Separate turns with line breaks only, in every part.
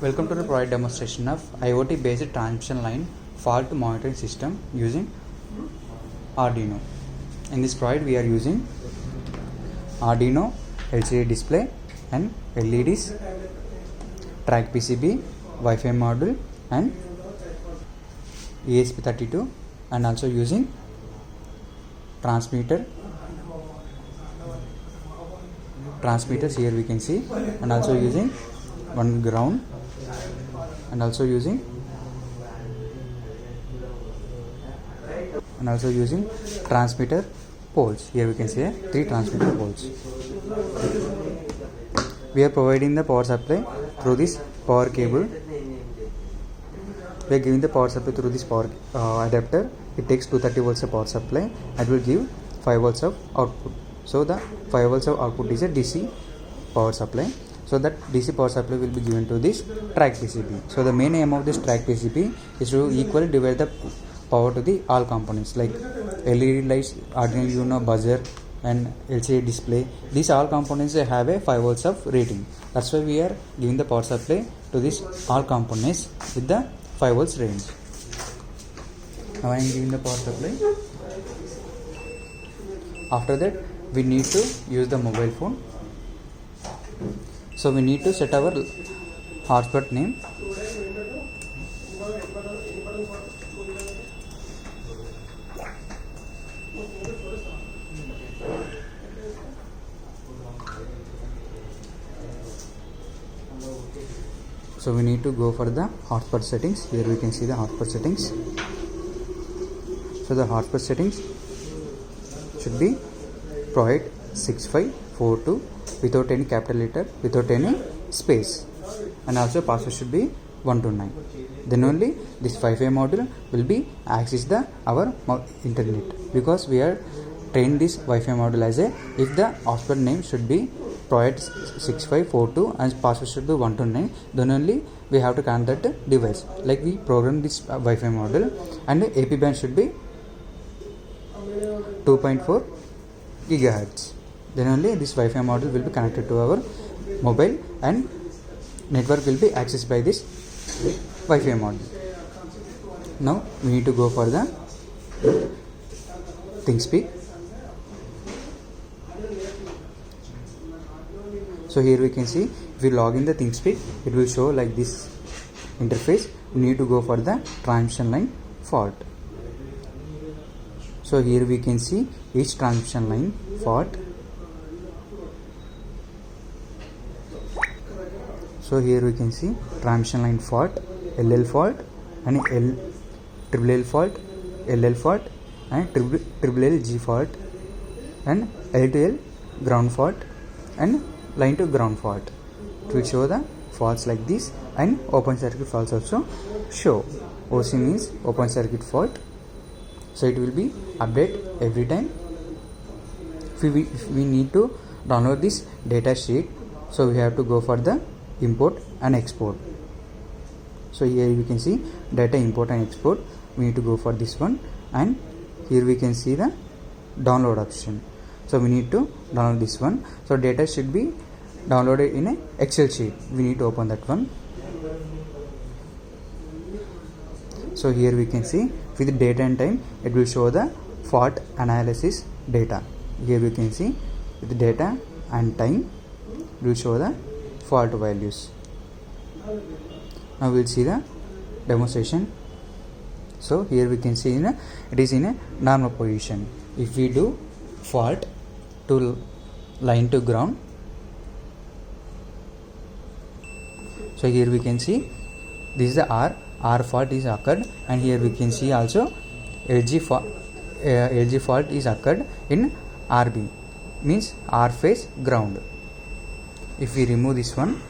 Welcome to the product demonstration of IoT based transmission line fault monitoring system using Arduino. In this product we are using Arduino, LCD display and LEDs, track PCB, Wi-Fi module and ESP32, and also using transmitters here we can see, and also using one ground, and also using transmitter poles. Here we can see 3 transmitter poles. We are providing the power supply through this power cable. We are giving the power supply through this power adapter. It takes 230 volts of power supply and will give 5 volts of output. So the 5 volts of output is a DC power supply. So that DC power supply will be given to this track PCB. So the main aim of this track PCB is to equally divide the power to the all components like LED lights, Arduino Uno, buzzer and LCD display. These all components have a 5 volts of rating. That's why we are giving the power supply to these all components with the 5 volts range. Now I am giving the power supply. After that we need to use the mobile phone. So we need to set our hotspot name. So we need to go for the hotspot settings. Here we can see the hotspot settings. So the hotspot settings should be provide 6542 without any capital letter, without any space, and also password should be 129. Then only this Wi-Fi module will be access our internet, because we are trained this Wi-Fi module as a, if the hotspot name should be provide 6542 and password should be 129, then only we have to connect that device. Like we program this Wi-Fi module and the AP band should be 2.4 gigahertz. Then only this Wi-Fi module will be connected to our mobile and network will be accessed by this Wi-Fi module. Now we need to go for the ThinkSpeak. So here we can see, if we log in the ThinkSpeak, it will show like this interface. We need to go for the transmission line fault. So here we can see each transmission line fault. So here we can see transmission line fault, LL fault and triple L fault, LL fault and triple L G fault, and L to L ground fault and line to ground fault. It will show the faults like this, and open circuit faults also show. OC means open circuit fault. So it will be update every time. If we need to download this data sheet, so we have to go for the import and export. So here you can see data import and export. We need to go for this one, and here we can see the download option. So we need to download this one. So data should be downloaded in a Excel sheet. We need to open that one. So here we can see with date and time, it will show the fault analysis data. Here we can see with data and time, it will show the fault values. Now we will see the demonstration. So here we can see it is in a normal position. If we do fault to line to ground, so here we can see this is the R fault is occurred, and here we can see also LG fault is occurred in RB, means R phase ground. If we remove this one,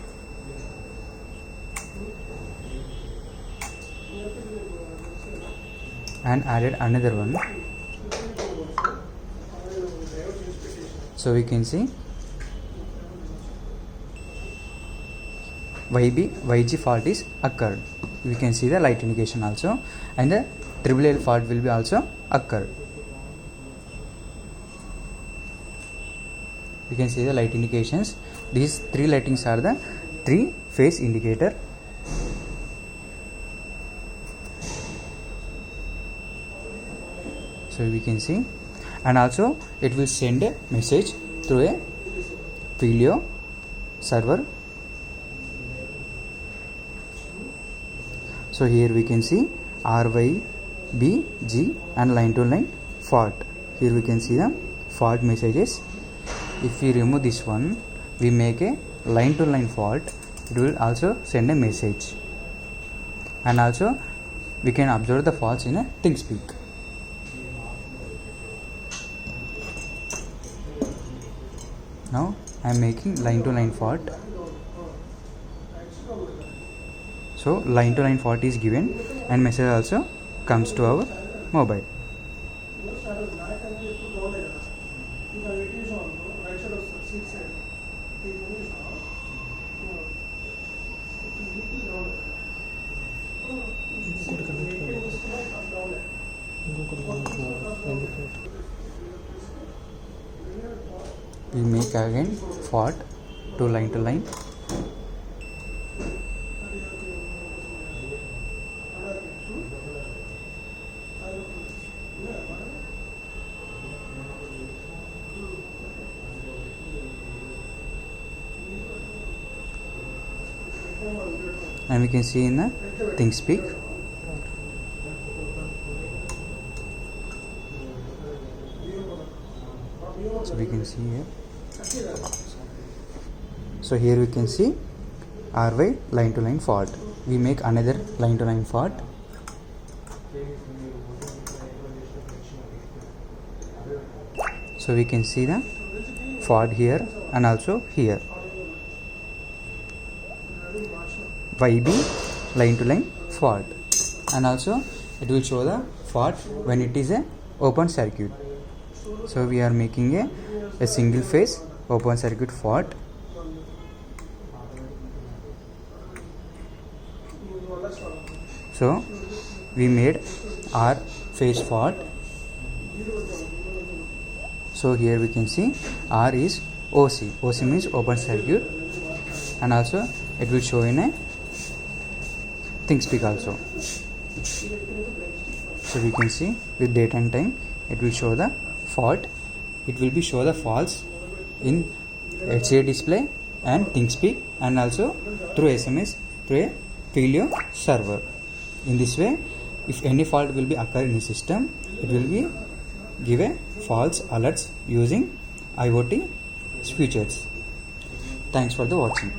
and added another one, so we can see YG fault is occurred. We can see the light indication also, and the triple L fault will be also occurred. You can see the light indications. These 3 lightings are the 3 phase indicator. So we can see, and also it will send a message through a Twilio server. So here we can see RYBG and line to line fault. Here we can see the fault messages. If we remove this one, we make a line to line fault, it will also send a message. And also we can observe the faults in a ThinkSpeak. Now I am making line to line fault. So line to line fault is given and message also comes to our mobile. We make again fault to line, and we can see in the ThinkSpeak. So we can see here. So here we can see RY line to line fault. We make another line to line fault. So we can see the fault here and also here. YB line to line fault, and also it will show the fault when it is a open circuit. So we are making a single phase open circuit fault. So we made R phase fault. So here we can see R is OC. OC means open circuit, and also it will show in a ThinkSpeak also. So we can see with date and time it will show the fault. It will be show the faults in HCI display and ThinkSpeak, and also through SMS through a Twilio server. In this way, if any fault will be occur in the system, it will be give a false alerts using IoT features. Thanks for the watching.